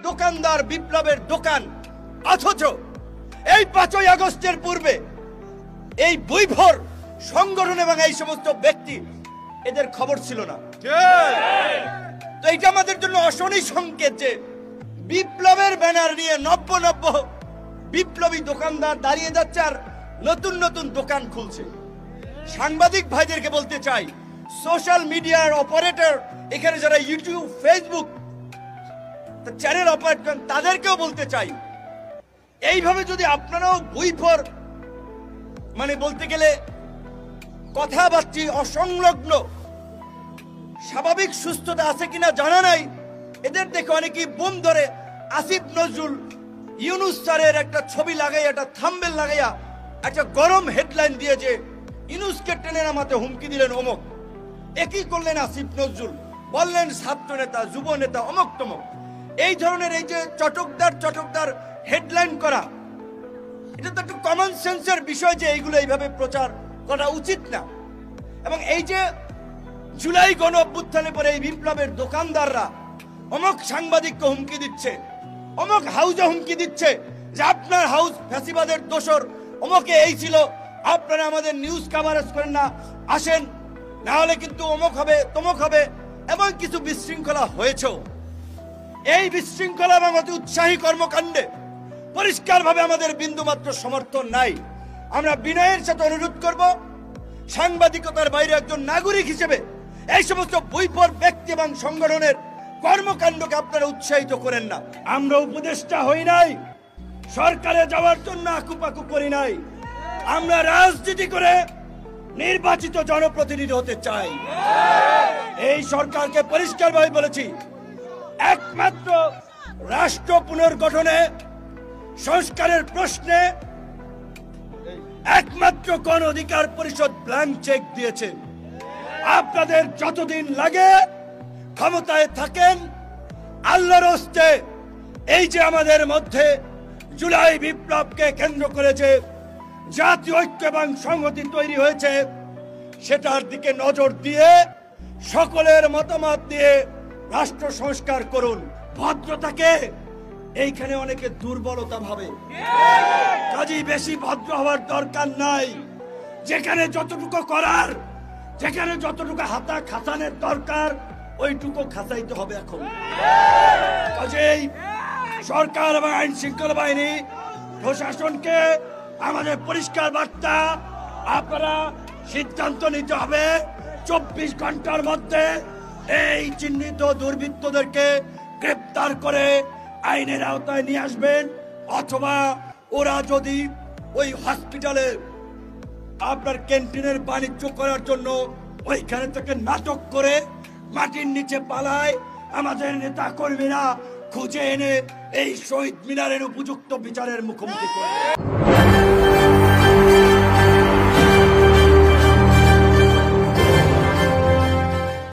দোকানদার, বিপ্লবের দোকান। অথচ এই 5ই আগস্টের পূর্বে এই বৈভর সংগঠন এবং এই সমস্ত ব্যক্তি, এদের খবর ছিল না। তো এটা আমাদের জন্য অশনি সংকেত যে বিপ্লবের ব্যানার নিয়ে নব্য বিপ্লবী দোকানদার দাঁড়িয়ে যাচ্ছে আর নতুন নতুন দোকান খুলছে। সাংবাদিক ভাইদেরকে বলতে চাই, সোশ্যাল মিডিয়ার অপারেটর, এখানে যারা ইউটিউব, ফেসবুক চ্যানেল অপারেট করেন, তাদেরকেও বলতে চাই, এইভাবে যদি আপনারাও বৈভর বলতে গেলে কথাবার্তা অসংলগ্ন, স্বাভাবিক সুস্থতা আছে কিনা জানা নাই, এদের দেখে অনেকেই বোম ধরে আসিফ নজরুল ইউনুস স্যারের একটা ছবি লাগাইয়া, একটা থাম্বনেল লাগাইয়া, একটা গরম হেডলাইন দিয়ে যে ইউনুসকে টেনে নামাতে হুমকি দিলেন অমুক। একই করলেন আসিফ নজরুল, বললেন ছাত্র নেতা, যুব নেতা, অমুক তমক। এই ধরনের এই যে চটকদার হেডলাইন করা, এটা তো একটু কমন সেন্সের বিষয় যে এইগুলো এইভাবে প্রচার করা উচিত না। এবং এই যে জুলাই গণ অভ্যুত্থানের পরে এই বিপ্লবের দোকানদাররা অমুক সাংবাদিককে হুমকি দিচ্ছে, অমুক হাউজে হুমকি দিচ্ছে যে আপনার হাউস ফ্যাসিবাদের দোসর, অমুকে এই ছিল, আপনারা আমাদের নিউজ কভারেজ করেন না, আসেন, না হলে কিন্তু অমুক হবে, তমুক হবে। এবং কিছু বিশৃঙ্খলা হয়েছেও। এই বিশৃঙ্খলা এবং অতি উৎসাহী কর্মকাণ্ডে পরিষ্কারভাবে আমাদের বিন্দুমাত্র সমর্থন নাই। আমরা বিনয়ের সাথে অনুরোধ করব, সাংবাদিকতার বাইরে একজন নাগরিক হিসেবে এই সমস্ত বৈভর ব্যক্তি এবং সংগঠনের কর্মকাণ্ডকে আপনারা উৎসাহিত করেন না। আমরা উপদেষ্টা হই নাই, সরকারে যাওয়ার জন্য আকুপাকু করি নাই। আমরা রাজনীতি করে নির্বাচিত জনপ্রতিনিধি হতে চাই। এই সরকারকে পরিষ্কারভাবে বলেছি, একমাত্র রাষ্ট্র পুনর্গঠনে, সংস্কারের প্রশ্নে একমাত্র গণ অধিকার পরিষদ ব্ল্যাঙ্ক চেক দিয়েছে। আপনাদের যতদিন লাগে ক্ষমতায় থাকেন, আল্লাহর হস্তে এই যে আমাদের মধ্যে জুলাই বিপ্লবকে কেন্দ্র করে যে জাতীয় ঐক্য এবং সংহতি তৈরি হয়েছে, সেটার দিকে নজর দিয়ে সকলের মতামত দিয়ে রাষ্ট্র সংস্কার করুন। ভদ্রতাকে এইখানে অনেকে দুর্বলতা ভাবে, কাজেই বেশি ভদ্র হওয়ার দরকার নাই। যেখানে যতটুকু করার, যেখানে যতটুকু হাতা খাসানের দরকার, ওইটুকু খাসাইতে হবে এখন। কাজেই সরকার এবং আইন শৃঙ্খলা বাহিনী, প্রশাসনকে আমাদের পরিষ্কার বার্তা, আপনারা সিদ্ধান্ত নিতে হবে 24 ঘন্টার মধ্যে এই চিহ্নিত দুর্বৃত্তদেরকে গ্রেপ্তার করে আইনের আওতায় নিয়ে আসবেন। অথবা ওরা যদি ওই হসপিটালে আপনার ক্যান্টিনের বাণিজ্য করার জন্য ওইখানে থেকে নাটক করে মাটির নিচে পালায়, আমাদের নেতা কর্মীরা খুঁজে এনে এই শহীদ মিনারের উপযুক্ত বিচারের মুখোমুখি করবে।